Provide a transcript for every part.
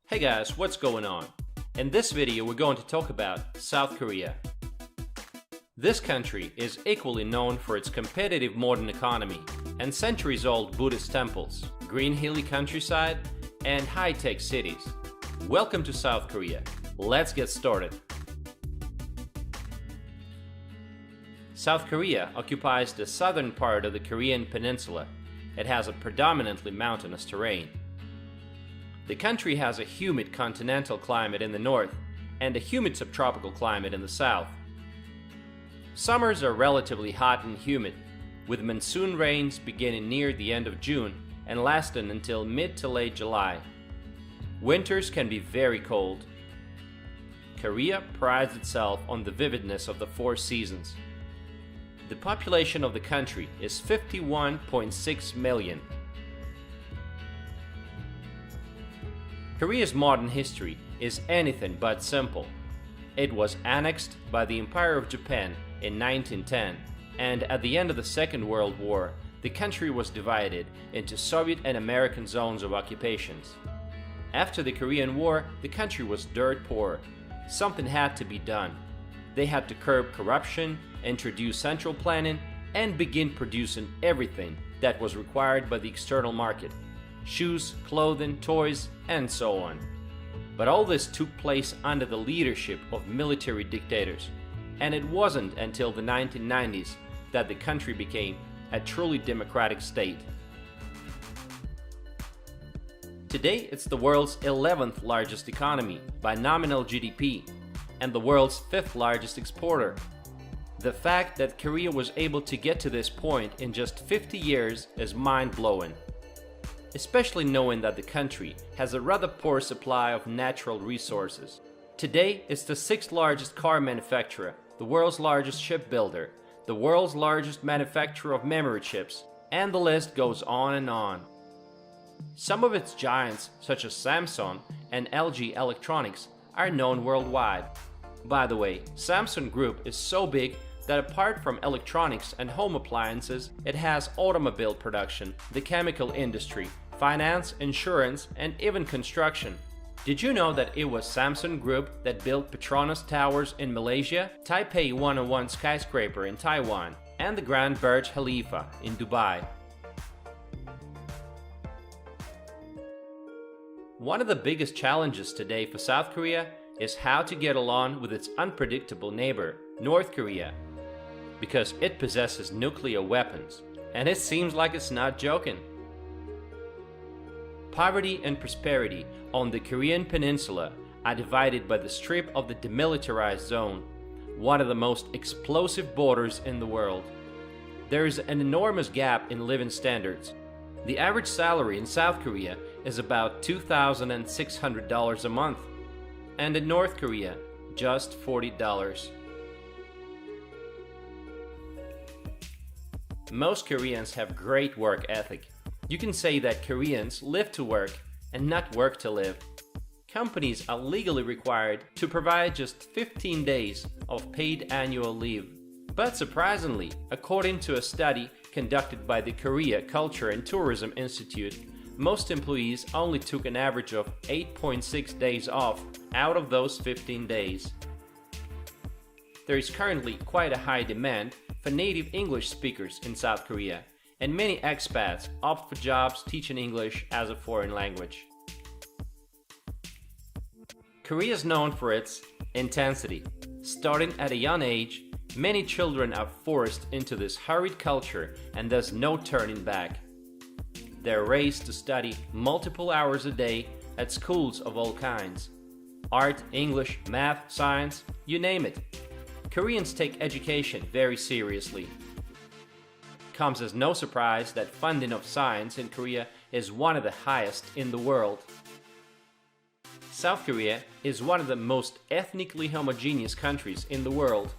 Hey guys, what's going on? In this video we're going to talk about South Korea. This country is equally known for its competitive modern economy and centuries-old Buddhist temples, green hilly countryside, and high-tech cities. Welcome to South Korea. Let's get started. South Korea occupies the southern part of the Korean peninsula. It has a predominantly mountainous terrain. The country has a humid continental climate in the north and a humid subtropical climate in the south. Summers are relatively hot and humid, with monsoon rains beginning near the end of June and lasting until mid to late July. Winters can be very cold. Korea prides itself on the vividness of the four seasons. The population of the country is 51.6 million. Korea's modern history is anything but simple. It was annexed by the Empire of Japan in 1910, and at the end of the Second World War, the country was divided into Soviet and American zones of occupations. After the Korean War, the country was dirt poor. Something had to be done. They had to curb corruption, introduce central planning, and begin producing everything that was required by the external market. Shoes, clothing, toys, and so on. But all this took place under the leadership of military dictators, and it wasn't until the 1990s that the country became a truly democratic state. Today, it's the world's 11th largest economy by nominal GDP, and the world's 5th largest exporter. The fact that Korea was able to get to this point in just 50 years is mind-blowing. Especially knowing that the country has a rather poor supply of natural resources. Today, it's the 6th largest car manufacturer, the world's largest shipbuilder, the world's largest manufacturer of memory chips, and the list goes on and on. Some of its giants, such as Samsung and LG Electronics, are known worldwide. By the way, Samsung Group is so big that apart from electronics and home appliances, it has automobile production, the chemical industry, finance, insurance, and even construction. Did you know that it was Samsung Group that built Petronas Towers in Malaysia, Taipei 101 skyscraper in Taiwan, and the Grand Burj Khalifa in Dubai? One of the biggest challenges today for South Korea is how to get along with its unpredictable neighbor, North Korea, because it possesses nuclear weapons, and it seems like it's not joking. Poverty and prosperity on the Korean peninsula are divided by the strip of the demilitarized zone, one of the most explosive borders in the world. There is an enormous gap in living standards. The average salary in South Korea is about $2,600 a month, and in North Korea, just $40. Most Koreans have great work ethic. You can say that Koreans live to work and not work to live. Companies are legally required to provide just 15 days of paid annual leave. But surprisingly, according to a study conducted by the Korea Culture and Tourism Institute, most employees only took an average of 8.6 days off out of those 15 days. There is currently quite a high demand for native English speakers in South Korea, and many expats opt for jobs teaching English as a foreign language. Korea is known for its intensity. Starting at a young age, many children are forced into this hurried culture and there's no turning back. They're raised to study multiple hours a day at schools of all kinds. Art, English, math, science, you name it. Koreans take education very seriously. Comes as no surprise that funding of science in Korea is one of the highest in the world. South Korea is one of the most ethnically homogeneous countries in the world.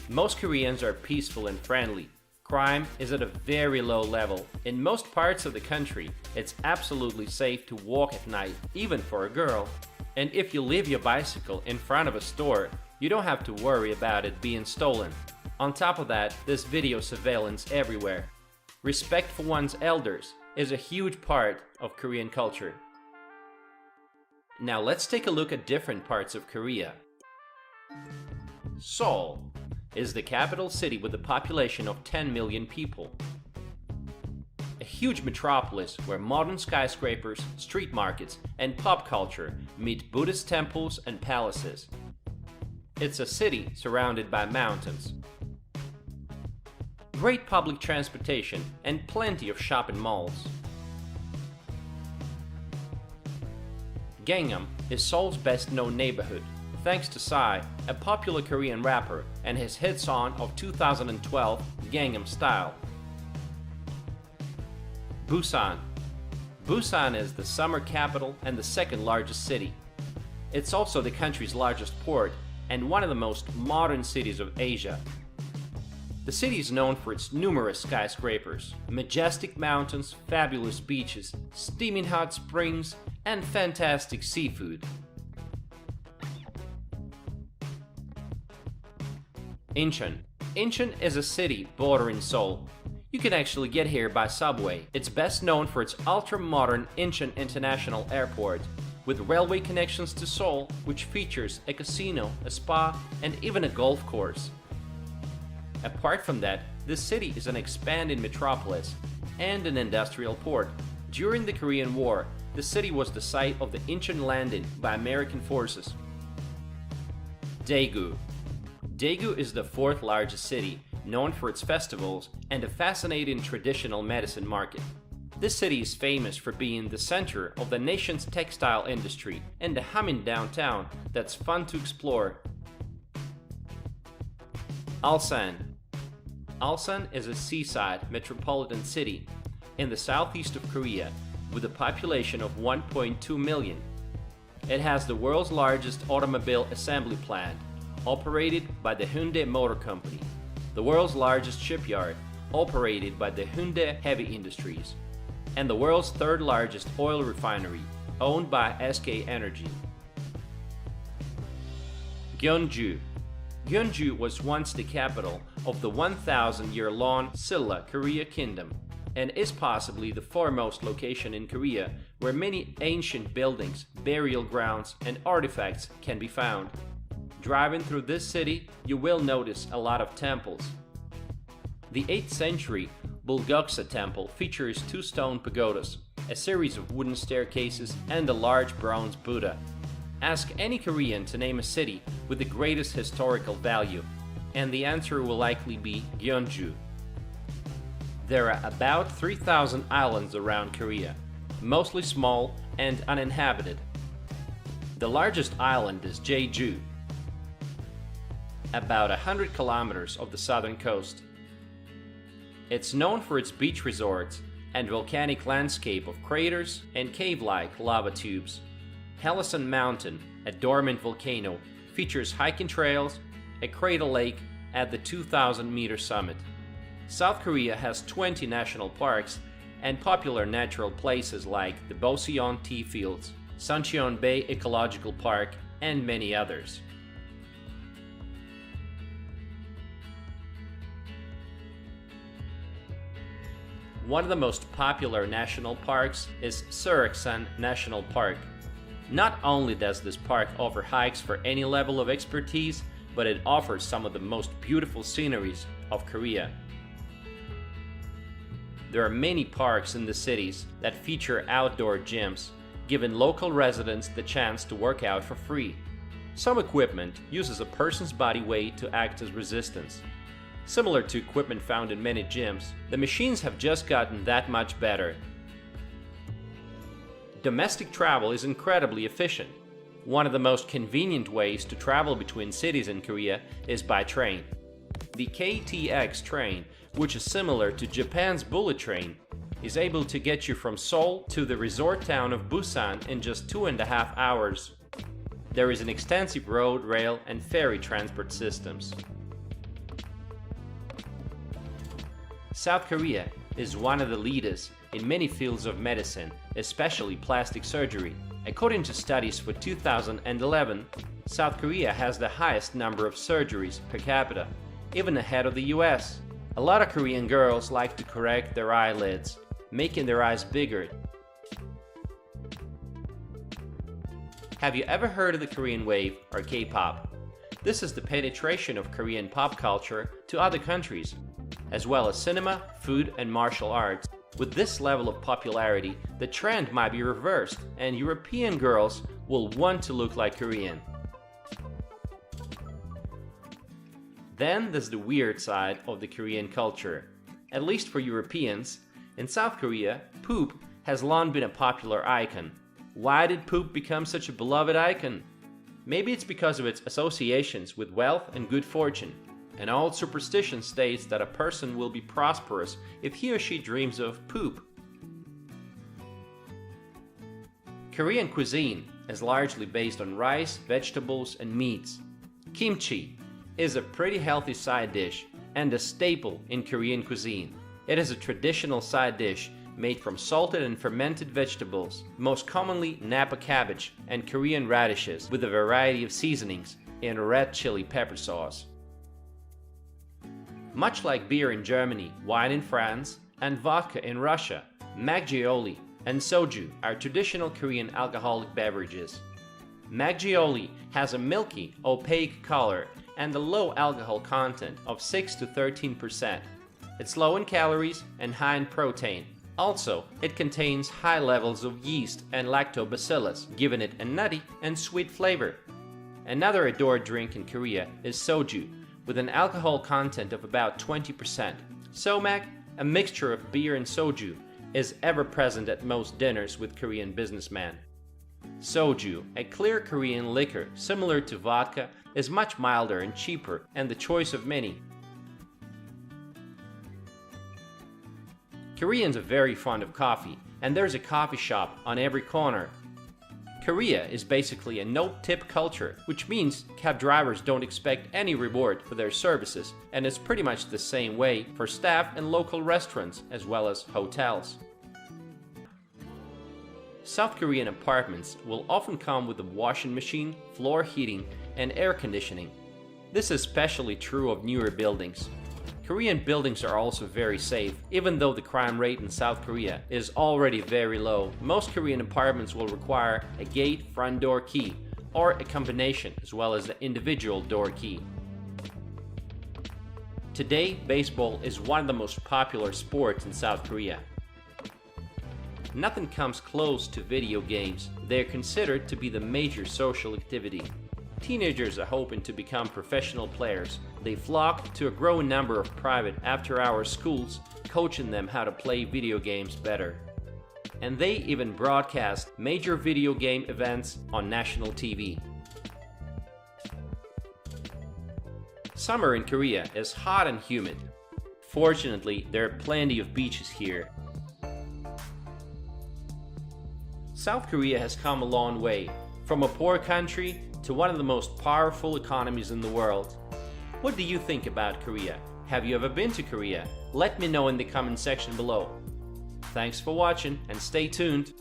Most Koreans are peaceful and friendly. Crime is at a very low level. In most parts of the country, it's absolutely safe to walk at night, even for a girl. And if you leave your bicycle in front of a store, you don't have to worry about it being stolen. On top of that, there's video surveillance everywhere. Respect for one's elders is a huge part of Korean culture. Now let's take a look at different parts of Korea. Seoul is the capital city with a population of 10 million people. A huge metropolis where modern skyscrapers, street markets, and pop culture meet Buddhist temples and palaces. It's a city surrounded by mountains. Great public transportation and plenty of shopping malls. Gangnam is Seoul's best-known neighborhood, thanks to Psy, a popular Korean rapper, and his hit song of 2012, Gangnam Style. Busan. Busan is the summer capital and the second largest city. It's also the country's largest port and one of the most modern cities of Asia. The city is known for its numerous skyscrapers, majestic mountains, fabulous beaches, steaming hot springs, and fantastic seafood. Incheon. Incheon is a city bordering Seoul. You can actually get here by subway. It's best known for its ultra-modern Incheon International Airport, with railway connections to Seoul, which features a casino, a spa, and even a golf course. Apart from that, this city is an expanding metropolis and an industrial port. During the Korean War, the city was the site of the Incheon landing by American forces. Daegu. Daegu is the fourth largest city, known for its festivals and a fascinating traditional medicine market. This city is famous for being the center of the nation's textile industry and a humming downtown that's fun to explore. Ulsan. Ulsan is a seaside metropolitan city in the southeast of Korea with a population of 1.2 million. It has the world's largest automobile assembly plant, operated by the Hyundai Motor Company, the world's largest shipyard, operated by the Hyundai Heavy Industries, and the world's third largest oil refinery, owned by SK Energy. Gyeongju. Gyeongju was once the capital of the 1,000-year-long Silla Korea Kingdom and is possibly the foremost location in Korea where many ancient buildings, burial grounds, and artifacts can be found. Driving through this city, you will notice a lot of temples. The 8th century Bulguksa temple features 2 stone pagodas, a series of wooden staircases, and a large bronze Buddha. Ask any Korean to name a city with the greatest historical value, and the answer will likely be Gyeongju. There are about 3,000 islands around Korea, mostly small and uninhabited. The largest island is Jeju, about 100 kilometers of the southern coast. It's known for its beach resorts and volcanic landscape of craters and cave-like lava tubes. Hellesen Mountain, a dormant volcano, features hiking trails, a crater lake at the 2,000-meter summit. South Korea has 20 national parks and popular natural places like the Boseon Tea Fields, Suncheon Bay Ecological Park, and many others. One of the most popular national parks is Seoraksan National Park. Not only does this park offer hikes for any level of expertise, but it offers some of the most beautiful sceneries of Korea. There are many parks in the cities that feature outdoor gyms, giving local residents the chance to work out for free. Some equipment uses a person's body weight to act as resistance. Similar to equipment found in many gyms, the machines have just gotten that much better. Domestic travel is incredibly efficient. One of the most convenient ways to travel between cities in Korea is by train. The KTX train, which is similar to Japan's bullet train, is able to get you from Seoul to the resort town of Busan in just 2.5 hours. There is an extensive road, rail, and ferry transport systems. South Korea is one of the leaders in many fields of medicine, especially plastic surgery. According to studies for 2011, South Korea has the highest number of surgeries per capita, even ahead of the US. A lot of Korean girls like to correct their eyelids, making their eyes bigger. Have you ever heard of the Korean wave, or K-pop? This is the penetration of Korean pop culture to other countries, as well as cinema, food, and martial arts. With this level of popularity, the trend might be reversed, and European girls will want to look like Korean. Then there's the weird side of the Korean culture. At least for Europeans, in South Korea, poop has long been a popular icon. Why did poop become such a beloved icon? Maybe it's because of its associations with wealth and good fortune. An old superstition states that a person will be prosperous if he or she dreams of poop. Korean cuisine is largely based on rice, vegetables, and meats. Kimchi is a pretty healthy side dish and a staple in Korean cuisine. It is a traditional side dish made from salted and fermented vegetables, most commonly Napa cabbage and Korean radishes, with a variety of seasonings in red chili pepper sauce. Much like beer in Germany, wine in France, and vodka in Russia, makgeolli and soju are traditional Korean alcoholic beverages. Makgeolli has a milky, opaque color and a low alcohol content of 6 to 13%. It's low in calories and high in protein. Also, it contains high levels of yeast and lactobacillus, giving it a nutty and sweet flavor. Another adored drink in Korea is soju, with an alcohol content of about 20%. Somak, a mixture of beer and soju, is ever present at most dinners with Korean businessmen. Soju, a clear Korean liquor similar to vodka, is much milder and cheaper and the choice of many. Koreans are very fond of coffee, and there's a coffee shop on every corner. Korea is basically a no-tip culture, which means cab drivers don't expect any reward for their services, and it's pretty much the same way for staff and local restaurants as well as hotels. South Korean apartments will often come with a washing machine, floor heating, and air conditioning. This is especially true of newer buildings. Korean buildings are also very safe. Even though the crime rate in South Korea is already very low, most Korean apartments will require a gate front door key or a combination as well as the individual door key. Today, baseball is one of the most popular sports in South Korea. Nothing comes close to video games. They are considered to be the major social activity. Teenagers are hoping to become professional players. They flock to a growing number of private after-hours schools, coaching them how to play video games better. And they even broadcast major video game events on national TV. Summer in Korea is hot and humid. Fortunately, there are plenty of beaches here. South Korea has come a long way, from a poor country to one of the most powerful economies in the world. What do you think about Korea? Have you ever been to Korea? Let me know in the comment section below. Thanks for watching and stay tuned.